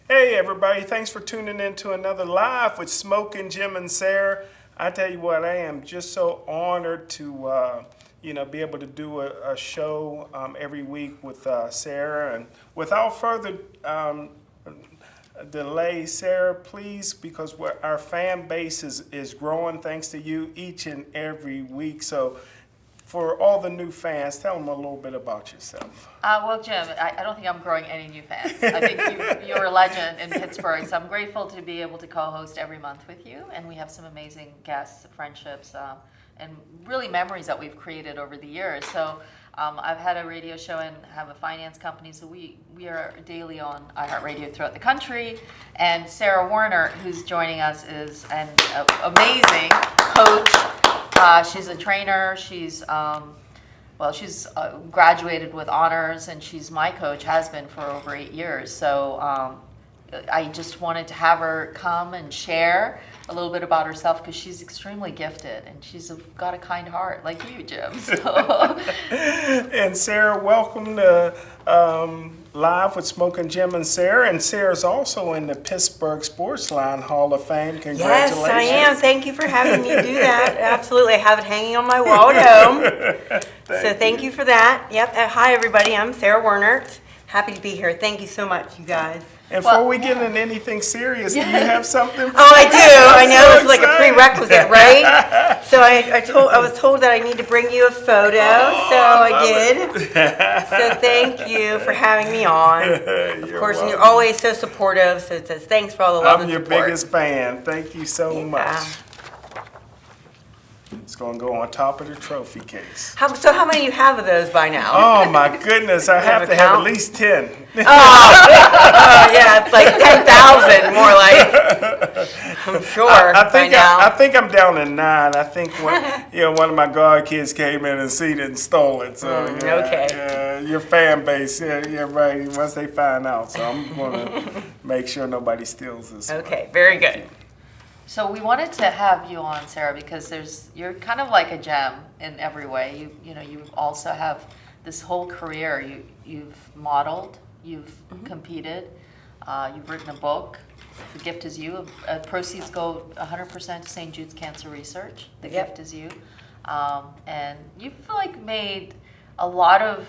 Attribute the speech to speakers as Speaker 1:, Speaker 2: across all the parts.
Speaker 1: Hey everybody, thanks for tuning in to another Live with Smokin, Jim, and Sarah. I tell you what, I am just so honored to be able to do a show every week with Sarah. And without further delay, Sarah, please, because our fan base is growing thanks to you each and every week. So for all the new fans, tell them a little bit about yourself.
Speaker 2: Well, Jim, I don't think I'm growing any new fans. I think you're a legend in Pittsburgh, so I'm grateful to be able to co-host every month with you, and we have some amazing guests, friendships, and really memories that we've created over the years. So I've had a radio show and have a finance company, so we are daily on iHeartRadio throughout the country. And Sara Wernert, who's joining us, is an amazing coach. She's a trainer. She's graduated with honors, and she's my coach, has been for over 8 years. So I just wanted to have her come and share a little bit about herself, because she's extremely gifted and she's got a kind heart like you, Jim. So.
Speaker 1: And Sarah, welcome to Live with Smokin, Jim, and Sarah. And Sarah's also in the Pittsburgh Sports Line Hall of Fame. Congratulations.
Speaker 3: Yes, I am. Thank you for having me do that. Absolutely. I have it hanging on my wall at home. Thank you for that. Yep. Hi, everybody. I'm Sara Wernert. Happy to be here. Thank you so much, you guys.
Speaker 1: And before we get into anything serious, do you have something?
Speaker 3: Oh, I do. I know it's like a prerequisite, right? So I was told that I need to bring you a photo, so I did. So thank you for having me on. Of course, and you're always so supportive. So it says thanks for all the love and support.
Speaker 1: I'm your biggest fan. Thank you so much. It's going to go on top of the trophy case.
Speaker 3: So how many do you have of those by now?
Speaker 1: Oh, my goodness. I have to have at least 10.
Speaker 3: Yeah, it's like 10,000, more like, I'm sure.
Speaker 1: I think I'm down to 9. I think one of my guard kids came in and seen it and stole it. So
Speaker 3: okay.
Speaker 1: Your fan base, yeah, right. Once they find out, so I'm going to make sure nobody steals this.
Speaker 3: Okay, very good.
Speaker 2: So we wanted to have you on, Sarah, because you're kind of like a gem in every way. You also have this whole career. You've modeled, you've competed, you've written a book. The Gift Is You. Proceeds go 100% to St. Jude's Cancer Research. The Gift Is You, and you've made a lot of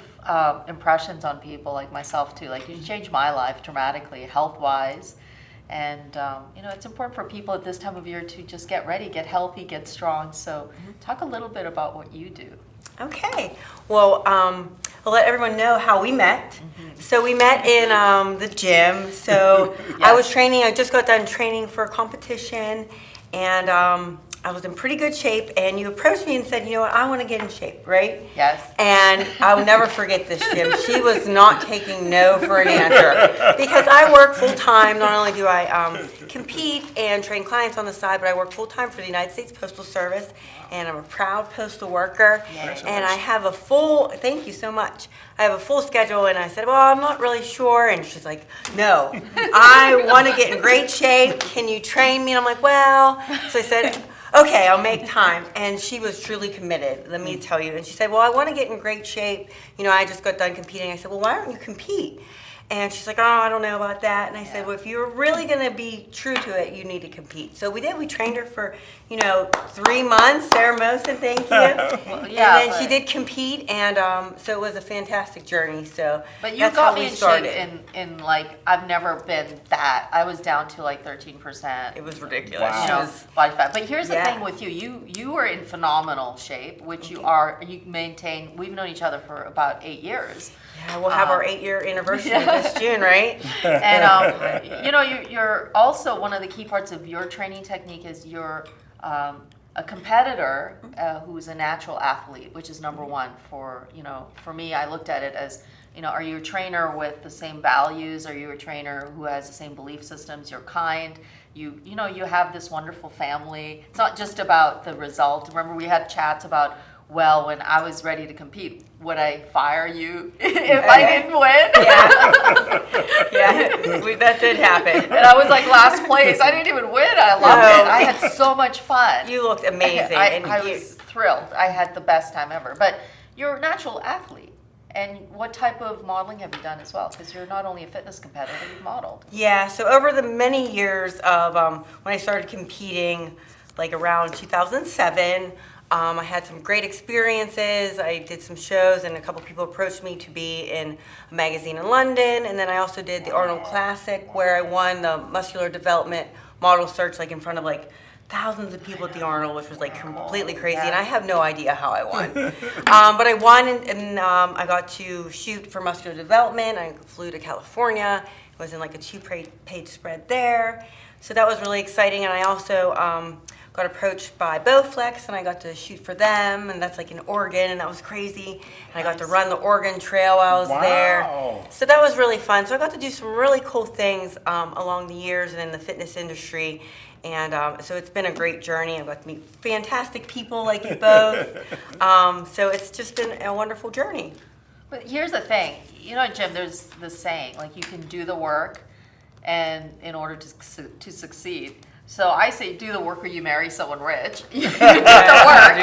Speaker 2: impressions on people like myself too. Like, you changed my life dramatically, health-wise. And it's important for people at this time of year to just get ready, get healthy, get strong. So talk a little bit about what you do.
Speaker 3: Okay. Well, I'll let everyone know how we met. So we met in the gym. So
Speaker 2: Yes.
Speaker 3: I just got done training for a competition, and I was in pretty good shape, and you approached me and said, you know what, I want to get in shape, right?
Speaker 2: Yes.
Speaker 3: And I'll never forget this, Jim. She was not taking no for an answer, because I work full-time. Not only do I compete and train clients on the side, but I work full-time for the United States Postal Service, and I'm a proud postal worker.
Speaker 2: Yes.
Speaker 3: And I have a full, thank you so much, I have a full schedule. And I said, well, I'm not really sure. And she's like, no, I want to get in great shape. Can you train me? And I'm like, well, so I said, okay, I'll make time. And she was truly committed, let me tell you. And she said, well, I want to get in great shape. I just got done competing. I said, well, why don't you compete? And she's like, oh, I don't know about that. And I said,
Speaker 2: Yeah.
Speaker 3: well, if you're really going to be true to it, you need to compete. So we did. We trained her for, 3 months. Sara Mohsin, thank you.
Speaker 2: Well, yeah,
Speaker 3: And then she
Speaker 2: but-
Speaker 3: did compete, and so it was a fantastic journey. So
Speaker 2: But you
Speaker 3: that's
Speaker 2: got
Speaker 3: how
Speaker 2: me
Speaker 3: we
Speaker 2: in
Speaker 3: started.
Speaker 2: shape in like, I've never been that. I was down to like 13%.
Speaker 3: It was ridiculous.
Speaker 1: Wow.
Speaker 3: She
Speaker 2: You know,
Speaker 3: was-
Speaker 2: body fat. But here's the
Speaker 3: Yeah.
Speaker 2: thing with you. You were in phenomenal shape, which you are. You maintain. We've known each other for about 8 years.
Speaker 3: yeah, we'll have our 8-year anniversary this June, right?
Speaker 2: And you're also one of the key parts of your training technique is you're a competitor who's a natural athlete, which is number one for me. I looked at it as are you a trainer with the same values? Are you a trainer who has the same belief systems? You're kind. You have this wonderful family. It's not just about the result. Remember we had chats about, well, when I was ready to compete, would I fire you if I didn't win?
Speaker 3: Yeah, that did happen.
Speaker 2: And I was like last place. I didn't even win. I loved
Speaker 3: No.
Speaker 2: it. I had so much fun.
Speaker 3: You looked amazing.
Speaker 2: I was thrilled. I had the best time ever. But you're a natural athlete. And what type of modeling have you done as well? Because you're not only a fitness competitor, you've modeled.
Speaker 3: Yeah, so over the many years of when I started competing, like around 2007, I had some great experiences. I did some shows, and a couple people approached me to be in a magazine in London. And then I also did the Arnold Classic, where I won the muscular development model search, like in front of like thousands of people at the Arnold, which was like completely crazy. And I have no idea how I won. But I won, and I got to shoot for muscular development. I flew to California. It was in like a 2-page spread there. So that was really exciting. And I also got approached by Bowflex, and I got to shoot for them, and that's like in Oregon, and that was crazy. And I got to run the Oregon Trail while I was there. So that was really fun. So I got to do some really cool things along the years and in the fitness industry. And so it's been a great journey. I've got to meet fantastic people like you both. So it's just been a wonderful journey.
Speaker 2: But here's the thing. Jim, there's this saying, like you can do the work and in order to succeed. So I say do the work or you marry someone rich. You did the work.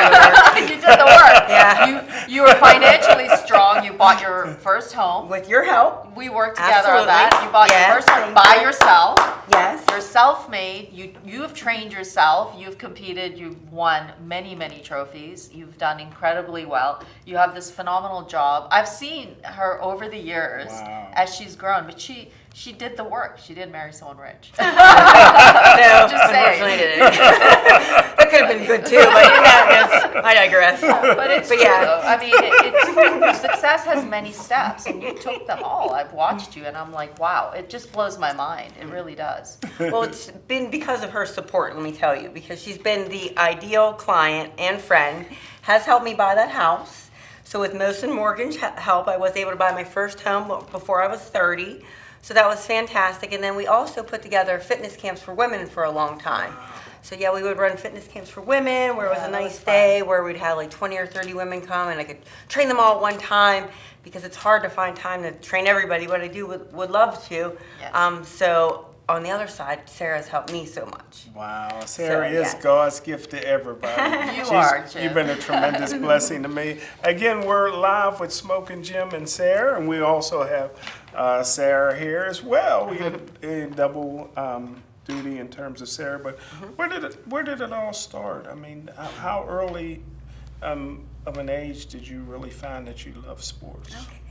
Speaker 2: You did the work.
Speaker 3: Yeah.
Speaker 2: You were financially strong. You bought your first home.
Speaker 3: With your help.
Speaker 2: We worked together on that.
Speaker 3: Absolutely.
Speaker 2: You bought
Speaker 3: Yes,
Speaker 2: your first home
Speaker 3: thank
Speaker 2: by
Speaker 3: you.
Speaker 2: yourself.
Speaker 3: Yes.
Speaker 2: You're self-made. You have trained yourself. You've competed. You've won many, many trophies. You've done incredibly well. You have this phenomenal job. I've seen her over the years as she's grown, but she did the work. She did marry someone rich.
Speaker 3: No,
Speaker 2: Just saying.
Speaker 3: unfortunately I didn't. That could have been good too, but I digress.
Speaker 2: But it's
Speaker 3: But
Speaker 2: true,
Speaker 3: yeah.
Speaker 2: though. I mean, success has many steps, and you took them all. I've watched you, and I'm like, wow, it just blows my mind. It really does.
Speaker 3: Well, it's been because of her support, let me tell you, because she's been the ideal client and friend, has helped me buy that house. So with Mohsin Mortgage help, I was able to buy my first home before I was 30. So that was fantastic. And then we also put together fitness camps for women for a long time. So yeah, we would run fitness camps for women where it was
Speaker 2: Yeah,
Speaker 3: a
Speaker 2: that
Speaker 3: nice
Speaker 2: was fun.
Speaker 3: day where we'd have like 20 or 30 women come, and I could train them all at one time because it's hard to find time to train everybody, but I would love to.
Speaker 2: Yes.
Speaker 3: So on the other side, Sarah's helped me so much.
Speaker 1: Wow, Sara
Speaker 3: So,
Speaker 1: is
Speaker 3: yeah.
Speaker 1: God's gift to everybody.
Speaker 2: You are, Jim.
Speaker 1: You've been a tremendous blessing to me. Again, we're live with Smokin, Jim, and Sara, and we also have Sara here as well. We get a double duty in terms of Sara, but where did it all start? I mean, how early of an age did you really find that you love sports?
Speaker 3: Okay.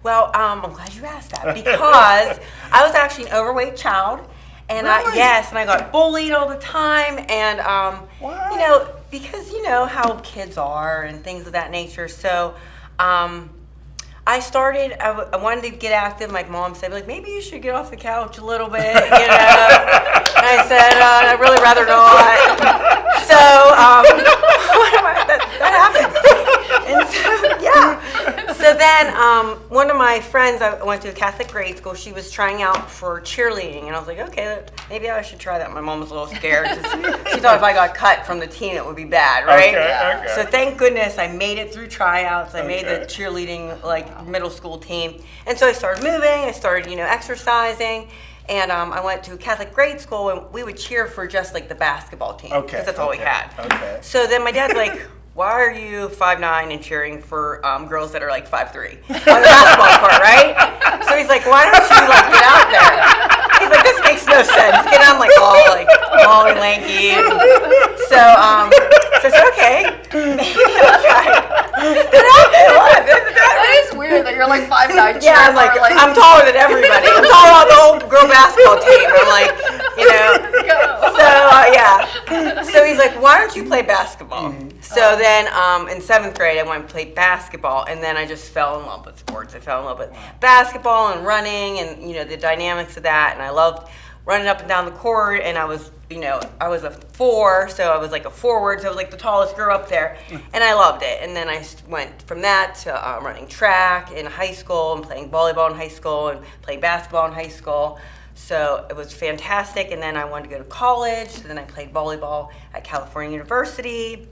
Speaker 3: Well, I'm glad you asked that because I was actually an overweight child, and
Speaker 1: Really?
Speaker 3: and I got bullied all the time, and
Speaker 1: Wow.
Speaker 3: because you know how kids are and things of that nature. So, I started. I wanted to get active. My mom said, like, maybe you should get off the couch a little bit, And I said, I'd really rather not. So, that happened. And so, yeah. So then, one of my friends, I went to a Catholic grade school. She was trying out for cheerleading, and I was like, okay, maybe I should try that. My mom was a little scared because she thought if I got cut from the team, it would be bad, right?
Speaker 1: Okay.
Speaker 3: So thank goodness I made it through tryouts. I made the
Speaker 1: Okay.
Speaker 3: cheerleading middle school team, and so I started moving. I started exercising, and I went to a Catholic grade school, and we would cheer for just like the basketball team
Speaker 1: Okay.
Speaker 3: because that's all we had.
Speaker 1: Okay.
Speaker 3: So then my dad's like, why are you 5'9" and cheering for girls that are like 5'3" on the basketball court, right? So he's like, why don't you like get out there? He's like, this makes no sense. Get on like all and lanky. So I said, okay, maybe I'll try.
Speaker 2: That is weird that you're like 5'9".
Speaker 3: Yeah, I'm like, I'm taller than everybody. I'm taller than the whole girl basketball team. I'm like, So yeah. So he's like, why don't you play basketball? So then in 7th grade, I went and played basketball, and then I just fell in love with sports. I fell in love with basketball and running, and the dynamics of that, and I loved running up and down the court. And I was a 4, so I was like a forward, so I was like the tallest girl up there, and I loved it. And then I went from that to running track in high school, and playing volleyball in high school, and playing basketball in high school. So it was fantastic. And then I wanted to go to college, so then I played volleyball at California University,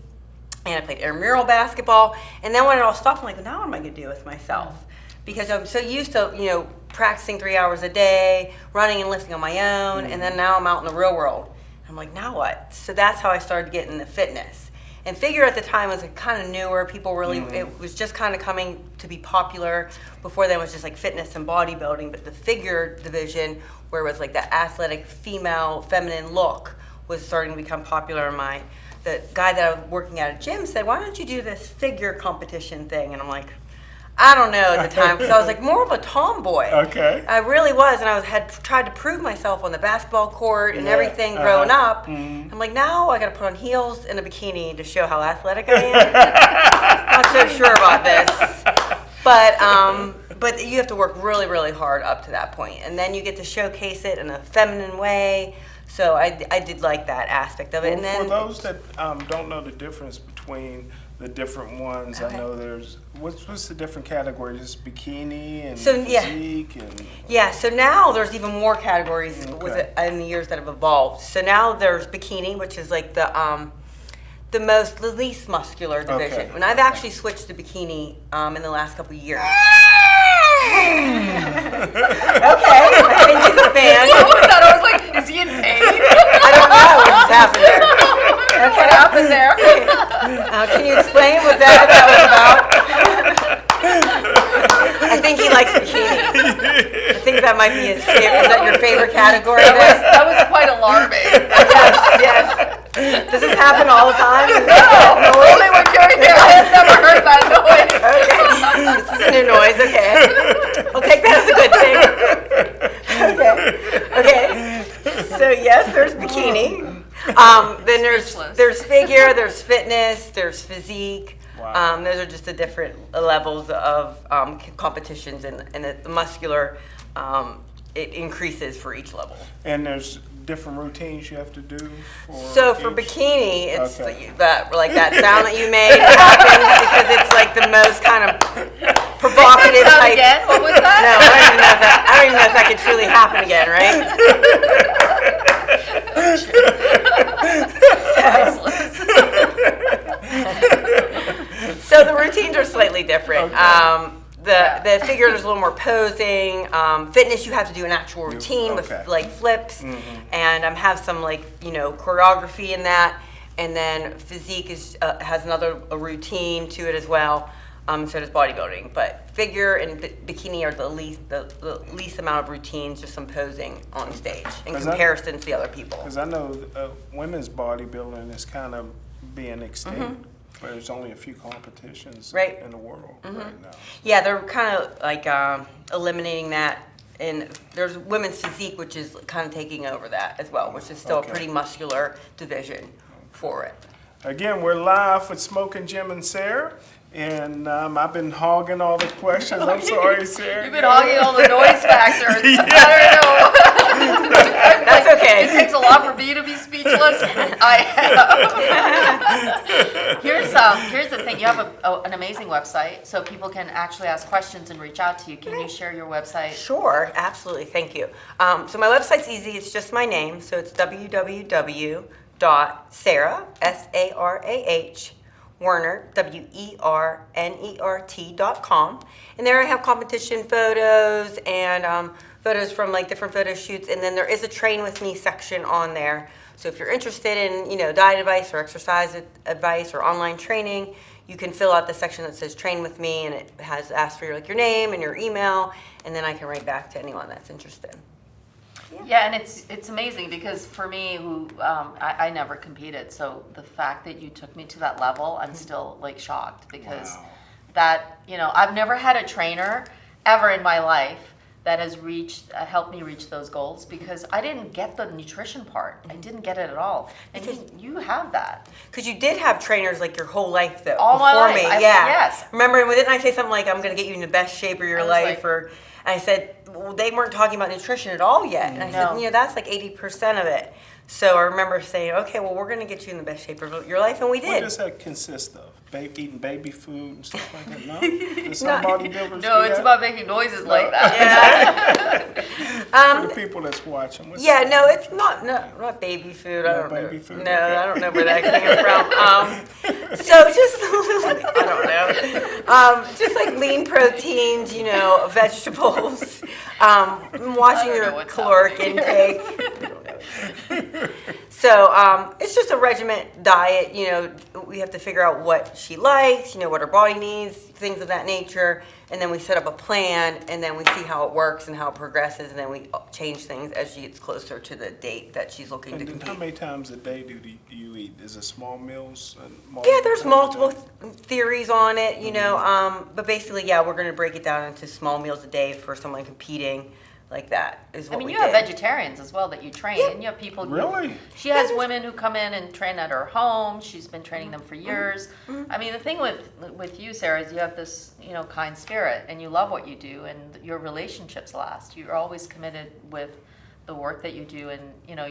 Speaker 3: and I played intramural basketball. And then when it all stopped, I'm like, now what am I going to do with myself? Because I'm so used to, practicing 3 hours a day, running and lifting on my own, and then now I'm out in the real world. I'm like, now what? So that's how I started getting into fitness. And figure at the time was kind of newer. People really, it was just kind of coming to be popular. Before then it was just like fitness and bodybuilding, but the figure division, where it was like the athletic female, feminine look, was starting to become popular in my. The guy that I was working at a gym said, why don't you do this figure competition thing? And I'm like, I don't know at the time, because I was like more of a tomboy.
Speaker 1: Okay.
Speaker 3: I really was, and I had tried to prove myself on the basketball court and everything growing up. I'm like, now I got to put on heels and a bikini to show how athletic I am. Not so sure about this, but you have to work really, really hard up to that point, and then you get to showcase it in a feminine way. So I did like that aspect of it.
Speaker 1: Well,
Speaker 3: and then
Speaker 1: for those that don't know the difference between the different ones, I know there's what's the different categories? It's bikini and physique and
Speaker 3: so now there's even more categories with it in the years that have evolved. So now there's bikini, which is like the least muscular division. And I've actually switched to bikini in the last couple of years. Okay, I think he's a fan.
Speaker 2: What was that? I was like, is he in pain?
Speaker 3: I don't know what just happened there. Okay.
Speaker 2: What happened there?
Speaker 3: Can you explain what that was about? I think he likes bikini. I think that might be his favorite. Is that your favorite category?
Speaker 2: That was quite alarming.
Speaker 3: Yes. Does this happen all the time?
Speaker 2: No, only when you're here. I've never heard that noise.
Speaker 3: Okay. This is a new noise. Okay. I'll take that as a good thing. Okay. So yes, there's bikini. Then there's figure, there's fitness, there's physique.
Speaker 1: Wow.
Speaker 3: Those are just the different levels of competitions, and the muscular it increases for each level.
Speaker 1: And there's different routines you have to do for
Speaker 3: For
Speaker 1: each?
Speaker 3: bikini, it's that sound that you made happens because it's like the most kind of provocative
Speaker 2: Sound
Speaker 3: type.
Speaker 2: again? What was that?
Speaker 3: No, I don't even know if that could truly happen again, right? So the routines are slightly different. The figure, there's a little more posing. Fitness, you have to do an actual routine with like flips, and have some choreography in that. And then physique has another routine to it as well. So does bodybuilding. But figure and bikini are the least amount of routines, just some posing on stage in comparison to the other people.
Speaker 1: Because I know women's bodybuilding is kind of being extinct. There's only a few competitions in the world right now.
Speaker 3: Yeah, they're kind of like eliminating that, and there's women's physique, which is kind of taking over that as well, which is still a pretty muscular division for it.
Speaker 1: Again, we're live with Smokin, Jim, and Sara. And I've been hogging all the questions. I'm sorry, Sara.
Speaker 2: You've been hogging all the noise factors.
Speaker 1: Yeah.
Speaker 2: I don't know.
Speaker 3: That's okay.
Speaker 2: It takes a lot for me to be speechless. I am. Here's the thing. You have an amazing website, so people can actually ask questions and reach out to you. Can you share your website?
Speaker 3: Sure, absolutely. Thank you. So my website's easy. It's just my name. So it's www.sarah, Sarah, Wernert, WERNERT.com. And there I have competition photos and photos from different photo shoots. And then there is a train with me section on there. So if you're interested in, diet advice or exercise advice or online training, you can fill out the section that says train with me, and it has asked for your name and your email, and then I can write back to anyone that's interested.
Speaker 2: Yeah, and it's amazing because for me, who I never competed, so the fact that you took me to that level, I'm still like shocked because that I've never had a trainer ever in my life that has helped me reach those goals because I didn't get the nutrition part. I didn't get it at all, and you have that.
Speaker 3: Because you did have trainers like your whole life though.
Speaker 2: All
Speaker 3: before
Speaker 2: my life.
Speaker 3: me,
Speaker 2: Yes.
Speaker 3: Remember, didn't I say something like I'm going to get you in the best shape of your life, and I said, well, they weren't talking about nutrition at all yet. And I said, that's like 80% of it. So I remember saying, okay, well, we're going to get you in the best shape of your life, and we did.
Speaker 1: What does that consist of? Eating baby food and stuff like that? No? Does some bodybuilders
Speaker 2: No,
Speaker 1: do
Speaker 2: it's
Speaker 1: that?
Speaker 2: about making noises like that.
Speaker 1: For the people that's watching.
Speaker 3: No, it's not baby food. I don't know.
Speaker 1: Baby food?
Speaker 3: No,
Speaker 1: Okay.
Speaker 3: I don't know where that came from. So just, I don't know. Just like lean proteins, vegetables, watching your caloric intake. So it's just a regiment diet. We have to figure out what she likes, what her body needs, things of that nature, and then we set up a plan, and then we see how it works and how it progresses, and then we change things as she gets closer to the date that she's looking to compete.
Speaker 1: How many times a day do you eat? Is it small meals?
Speaker 3: Yeah, there's multiple theories on it, but basically, we're going to break it down into small meals a day for someone competing. Like that is what we
Speaker 2: you have
Speaker 3: did.
Speaker 2: vegetarians as well that you train, and you have people.
Speaker 1: Really?
Speaker 2: She has women who come in and train at her home. She's been training them for years. I mean, the thing with you, Sarah, is you have this kind spirit, and you love what you do, and your relationships last. You're always committed with the work that you do, and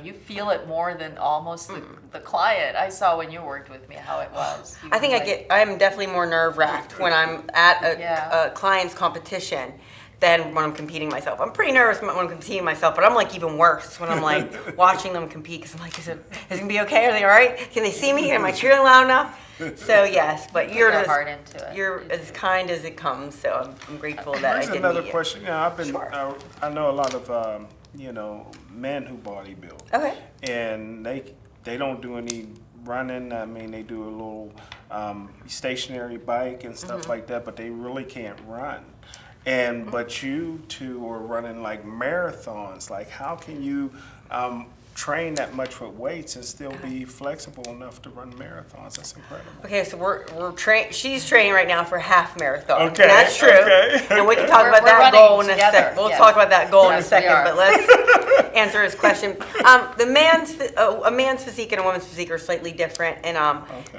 Speaker 2: you feel it more than almost the client. I saw when you worked with me how it was.
Speaker 3: I think I'm definitely more nerve-wracked when I'm at a client's competition than when I'm competing myself. I'm pretty nervous when I'm competing myself, but I'm like even worse when I'm like watching them compete because I'm like, is it gonna be okay? Are they all right? Can they see me? Am I cheering loud enough? So yes, but you're as kind as it comes. So I'm grateful that I did.
Speaker 1: Here's another
Speaker 3: meet you.
Speaker 1: question. I know a lot of men who bodybuild.
Speaker 3: Okay.
Speaker 1: And they don't do any running. I mean, they do a little stationary bike and stuff like that, but they really can't run. But you two are running like marathons. Like, how can you train that much with weights and still be flexible enough to run marathons? That's incredible.
Speaker 3: Okay, so she's training right now for half marathon.
Speaker 1: Okay,
Speaker 3: And that's true.
Speaker 1: okay.
Speaker 3: And we can talk about
Speaker 2: We're
Speaker 3: that
Speaker 2: running
Speaker 3: goal in a
Speaker 2: together.
Speaker 3: second. We'll
Speaker 2: Yes.
Speaker 3: talk about that goal in a
Speaker 2: Yes, we
Speaker 3: second,
Speaker 2: are.
Speaker 3: but let's answer his question. A man's physique and a woman's physique are slightly different, and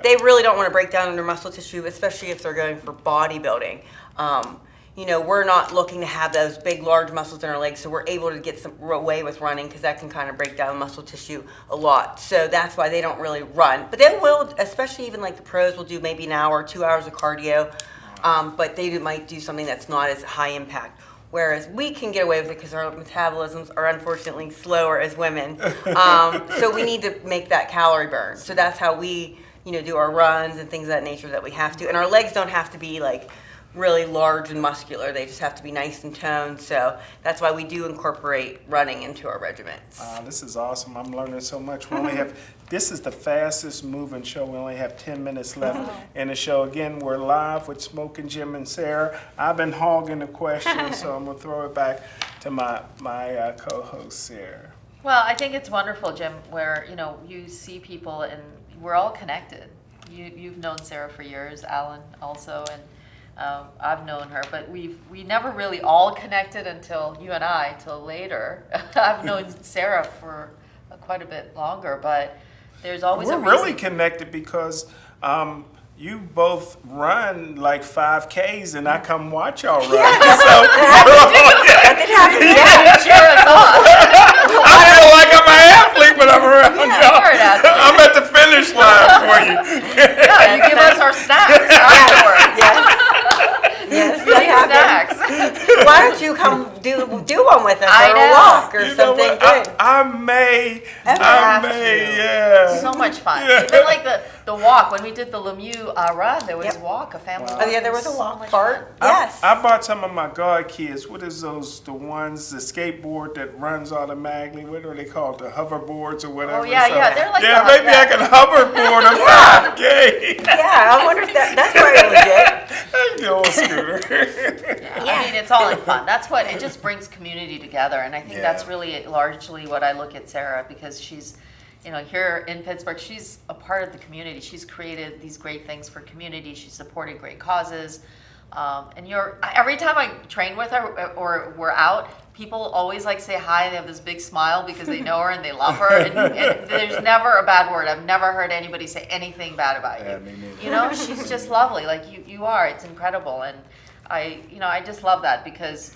Speaker 3: they really don't want to break down their muscle tissue, especially if they're going for bodybuilding. We're not looking to have those big, large muscles in our legs, so we're able to get some away with running because that can kind of break down muscle tissue a lot. So that's why they don't really run. But they will, especially even like the pros will do maybe an hour, 2 hours of cardio, but they might do something that's not as high impact. Whereas we can get away with it because our metabolisms are unfortunately slower as women. So we need to make that calorie burn. So that's how we, do our runs and things of that nature that we have to. And our legs don't have to be like really large and muscular. They just have to be nice and toned. So that's why we do incorporate running into our regiments.
Speaker 1: This is awesome. I'm learning so much. This is the fastest moving show. We only have 10 minutes left in the show. Again, we're live with Smokin, Jim, and Sarah. I've been hogging the questions, so I'm going to throw it back to my co-host, Sarah.
Speaker 2: Well, I think it's wonderful, Jim, where you see people and we're all connected. You've known Sarah for years, Alan also, and I've known her, but we never really all connected until you and I, till later. I've known Sarah for quite a bit longer, but there's always
Speaker 1: We're
Speaker 2: a reason.
Speaker 1: really connected because you both run like 5Ks and I come watch y'all run.
Speaker 3: That did happen.
Speaker 2: Yeah, cheer us on.
Speaker 1: I feel like I'm an athlete, but I'm around y'all.
Speaker 2: you're an athlete.
Speaker 1: I'm at the finish line for you.
Speaker 2: Yeah, you give us our snacks afterwards.
Speaker 3: Yes,
Speaker 2: Free
Speaker 3: that happened.
Speaker 2: snacks.
Speaker 3: Why don't you come do one with us
Speaker 2: I
Speaker 3: or
Speaker 2: know.
Speaker 3: a walk or
Speaker 1: You know
Speaker 3: something
Speaker 1: what?
Speaker 3: good.
Speaker 1: I may,
Speaker 2: have
Speaker 1: yeah.
Speaker 2: So much fun. Even like the walk, when we did the Lemieux run, there was
Speaker 3: Yep.
Speaker 2: a walk, a family
Speaker 1: Wow.
Speaker 2: walk.
Speaker 3: Oh yeah, there was a
Speaker 2: So
Speaker 3: walk
Speaker 2: much
Speaker 3: part.
Speaker 2: fun.
Speaker 3: Yes.
Speaker 1: I bought some of my god kids. What is those? The ones, the skateboard that runs automatically. What are they called? The hoverboards or whatever.
Speaker 2: Oh, yeah,
Speaker 1: So,
Speaker 2: yeah, they're like
Speaker 1: yeah,
Speaker 2: the-
Speaker 1: maybe
Speaker 2: yeah.
Speaker 1: I can hoverboard a 5K.
Speaker 3: Yeah, I wonder if that's probably legit.
Speaker 1: The old scooter.
Speaker 2: Yeah. I mean, it's all in fun. That's what, it just brings community together. And I think
Speaker 1: Yeah.
Speaker 2: that's really largely what I look at Sara, because she's, here in Pittsburgh, she's a part of the community. She's created these great things for community. She's supported great causes. And every time I train with her or we're out, people always like say hi. They have this big smile because they know her and they love her. And there's never a bad word. I've never heard anybody say anything bad about you.
Speaker 1: Yeah, me neither.
Speaker 2: She's just lovely. Like you are. It's incredible. And I just love that because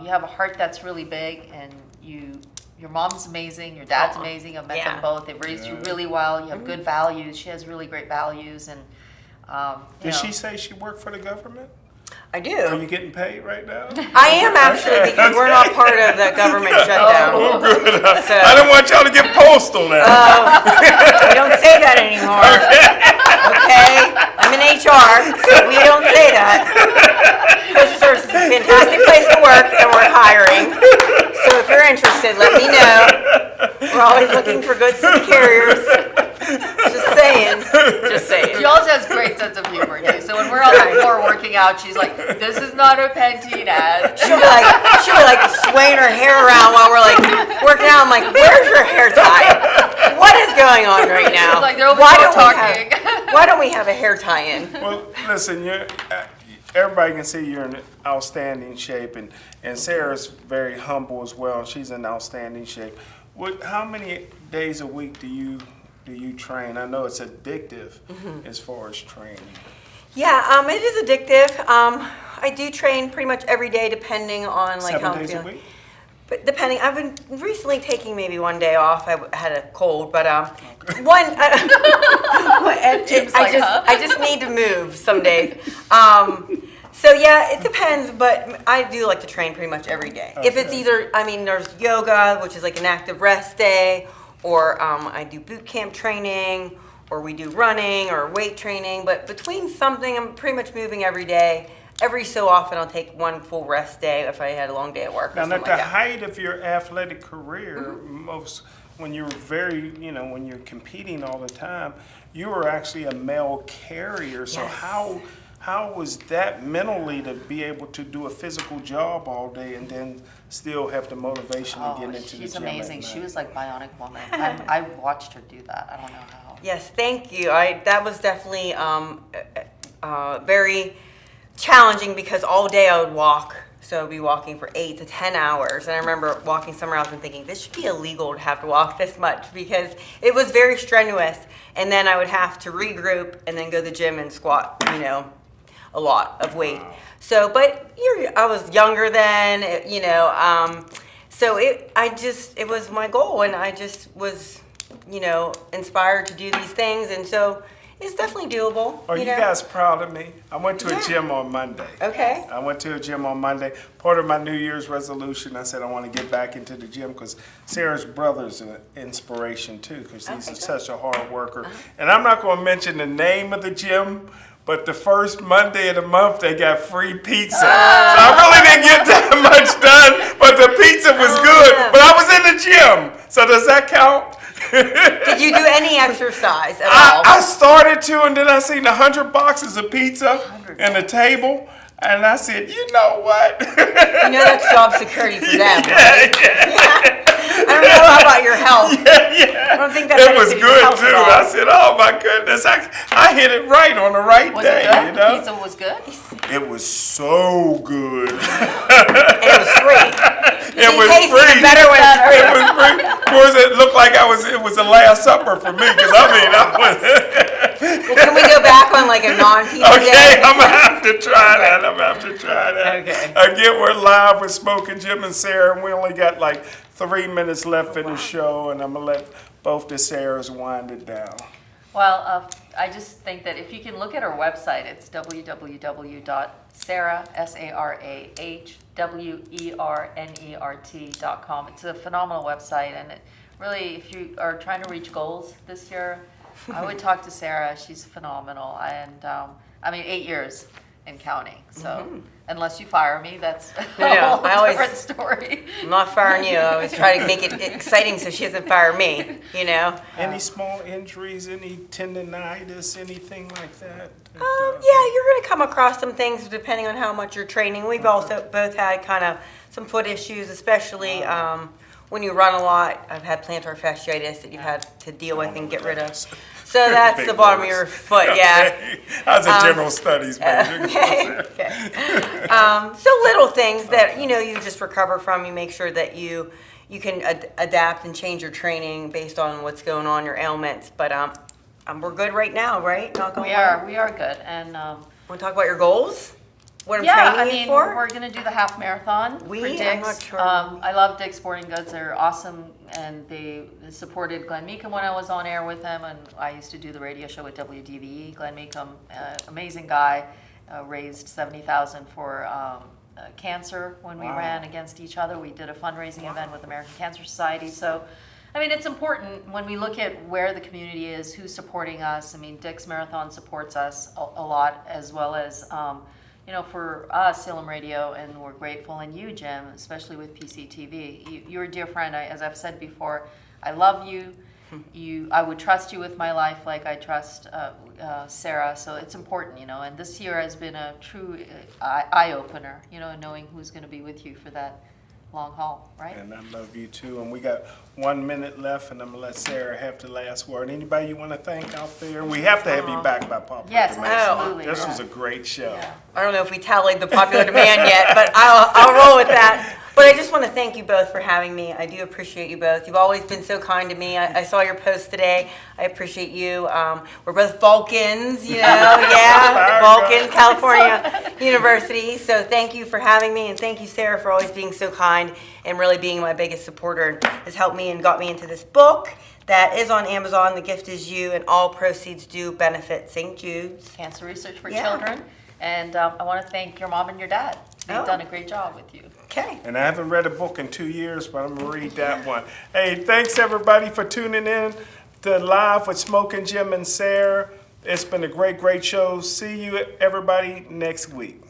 Speaker 2: you have a heart that's really big, and your mom's amazing, your dad's amazing. I've met
Speaker 3: Yeah.
Speaker 2: them both. They've raised you really well. You have good values. She has really great values. And
Speaker 1: Did she say she worked for the government?
Speaker 3: I
Speaker 1: Are
Speaker 3: do.
Speaker 1: you getting paid right now?
Speaker 3: I am actually, because we're not part of the government shutdown.
Speaker 1: Oh, good.
Speaker 3: So-
Speaker 1: I didn't want y'all to get postal now.
Speaker 3: We don't say that anymore. Okay? I'm in HR, so we don't say that. This is a fantastic place to work, and we're hiring. So if you're interested, let me know. We're always looking for good city carriers. Just saying. Just saying.
Speaker 2: She also has great sense of humor too. So when we're on the floor working out, she's like, "This is not a Pantene ad."
Speaker 3: She'll be like swaying her hair around while we're like working out. I'm like, where's your hair tie? What is going on right now?
Speaker 2: Like they're
Speaker 3: why
Speaker 2: all
Speaker 3: don't
Speaker 2: talking.
Speaker 3: why don't we have a hair tie-in?
Speaker 1: Well, listen, everybody can see you're in outstanding shape, and Sarah's very humble as well. She's in outstanding shape. How many days a week do you train? I know it's addictive as far as training.
Speaker 3: Yeah, it is addictive. I do train pretty much every day, depending on like
Speaker 1: 7
Speaker 3: how I'm
Speaker 1: days a
Speaker 3: feeling.
Speaker 1: week?
Speaker 3: But depending, I've been recently taking maybe one day off. I had a cold, but one.
Speaker 2: Jim's like, huh?
Speaker 3: I just need to move some days. So yeah, it depends, but I do like to train pretty much every day. If it's either, there's yoga, which is like an active rest day, or I do boot camp training, or we do running or weight training. But between something, I'm pretty much moving every day. Every so often, I'll take one full rest day if I had a long day at work or
Speaker 1: Now,
Speaker 3: something
Speaker 1: at
Speaker 3: like
Speaker 1: the
Speaker 3: that.
Speaker 1: height of your athletic career, when you're when you're competing all the time, you were actually a male carrier. So
Speaker 3: Yes.
Speaker 1: how was that mentally to be able to do a physical job all day and then still have the motivation to get into the
Speaker 2: She's
Speaker 1: gym?
Speaker 2: amazing.
Speaker 1: At
Speaker 2: She
Speaker 1: night?
Speaker 2: was like bionic woman. I watched her do that. I don't know how.
Speaker 3: Yes, thank you. That was definitely very challenging because all day I would walk. So I'd be walking for 8 to 10 hours. And I remember walking somewhere else and thinking, this should be illegal to have to walk this much because it was very strenuous. And then I would have to regroup and then go to the gym and squat, a lot of weight. So, but I was younger then, so it was my goal, and I just was, inspired to do these things. And so it's definitely doable.
Speaker 1: Are you guys proud of me? I went to a gym on Monday.
Speaker 3: Okay.
Speaker 1: I went to a gym on Monday. Part of my New Year's resolution, I said I want to get back into the gym because Sarah's brother's an inspiration too because he's such a hard worker. And I'm not going to mention the name of the gym, but the first Monday of the month they got free pizza. So I really didn't get that much done, but the pizza was good.
Speaker 3: yeah.
Speaker 1: But I was in the gym. So does that count?
Speaker 3: Did you do any exercise at all?
Speaker 1: I started to, and then I seen 100 boxes of pizza and a table, and I said, you know what?
Speaker 3: That's job security for them.
Speaker 1: Yeah, yeah.
Speaker 3: I don't know about your health.
Speaker 1: Yeah.
Speaker 3: I don't think that
Speaker 1: It was
Speaker 3: benefited your
Speaker 1: good
Speaker 3: health
Speaker 1: too.
Speaker 3: at all.
Speaker 1: I said, "Oh my goodness, I hit it right on the right
Speaker 2: Was
Speaker 1: day."
Speaker 2: it good?
Speaker 1: You know,
Speaker 2: Pizza was good?
Speaker 1: it was so good.
Speaker 3: And it was free.
Speaker 1: It was
Speaker 3: tasted
Speaker 1: free.
Speaker 3: better when it's free.
Speaker 1: It was free. Of course, it looked like it was the Last Supper for me because I was.
Speaker 3: Well, can we go back on like a non-pizza
Speaker 1: Okay,
Speaker 3: day?
Speaker 1: I'm gonna have to try that. I'm gonna have to try that.
Speaker 3: Okay.
Speaker 1: Again, we're live with Smokin, Jim, and Sara, and we only got like 3 minutes left in the show, and I'm gonna let both the Saras wind it down.
Speaker 2: Well, I just think that if you can look at our website, it's www.sarah, SarahWernert.com. It's a phenomenal website, and it really, if you are trying to reach goals this year, I would talk to Sara. She's phenomenal, and 8 years and counting. So unless you fire me, that's a whole different story.
Speaker 3: I'm not firing you. I always try to make it exciting so she doesn't fire me, you know.
Speaker 1: Any small injuries, any tendonitis, anything like that?
Speaker 3: Yeah, you're going to come across some things depending on how much you're training. We've also both had kind of some foot issues, especially when you run a lot. I've had plantar fasciitis that you've had to deal with and get rid of. So that's the bottom of your foot, yeah.
Speaker 1: I was a general studies major.
Speaker 3: Okay. So little things that, you just recover from. You make sure that you can adapt and change your training based on what's going on, your ailments. But we're good right now, right?
Speaker 2: We are good. And
Speaker 3: want to talk about your goals? What I'm training you for?
Speaker 2: We're going to do the half marathon for Dick's.
Speaker 3: I'm not sure.
Speaker 2: I love Dick's Sporting Goods. They're awesome, and they supported Glenn Meekum when I was on air with them, and I used to do the radio show with WDVE. Glenn Meekum, amazing guy, raised $70,000 for cancer when we ran against each other. We did a fundraising event with American Cancer Society. So, it's important when we look at where the community is, who's supporting us. Dick's Marathon supports us a lot, as well as for us, Salem Radio, and we're grateful, and you, Jim, especially with PCTV. You're a dear friend. As I've said before, I love you. I would trust you with my life like I trust Sara. So it's important, And this year has been a true eye-opener, knowing who's going to be with you for that long haul, right?
Speaker 1: And I love you too. And we got 1 minute left, and I'm gonna let Sara have the last word. Anybody you want to thank out there? We have to have you back by popular
Speaker 2: Yes,
Speaker 1: demand.
Speaker 2: absolutely.
Speaker 1: This was a great show.
Speaker 2: Yeah.
Speaker 3: I don't know if we tallied the popular demand yet, but I'll roll with that. But I just want to thank you both for having me. I do appreciate you both. You've always been so kind to me. I saw your post today. I appreciate you. We're both Vulcans, Vulcan, California University. So thank you for having me, and thank you, Sara, for always being so kind and really being my biggest supporter, and has helped me and got me into this book that is on Amazon. The Gift Is You, and all proceeds do benefit St. Jude's
Speaker 2: Cancer Research for Children. And I want to thank your mom and your dad. They've done a great job with you.
Speaker 3: Okay.
Speaker 1: And I haven't read a book in 2 years, but I'm going to read that one. Hey, thanks everybody for tuning in to Live with Smokin, Jim, and Sara. It's been a great, great show. See you, everybody, next week.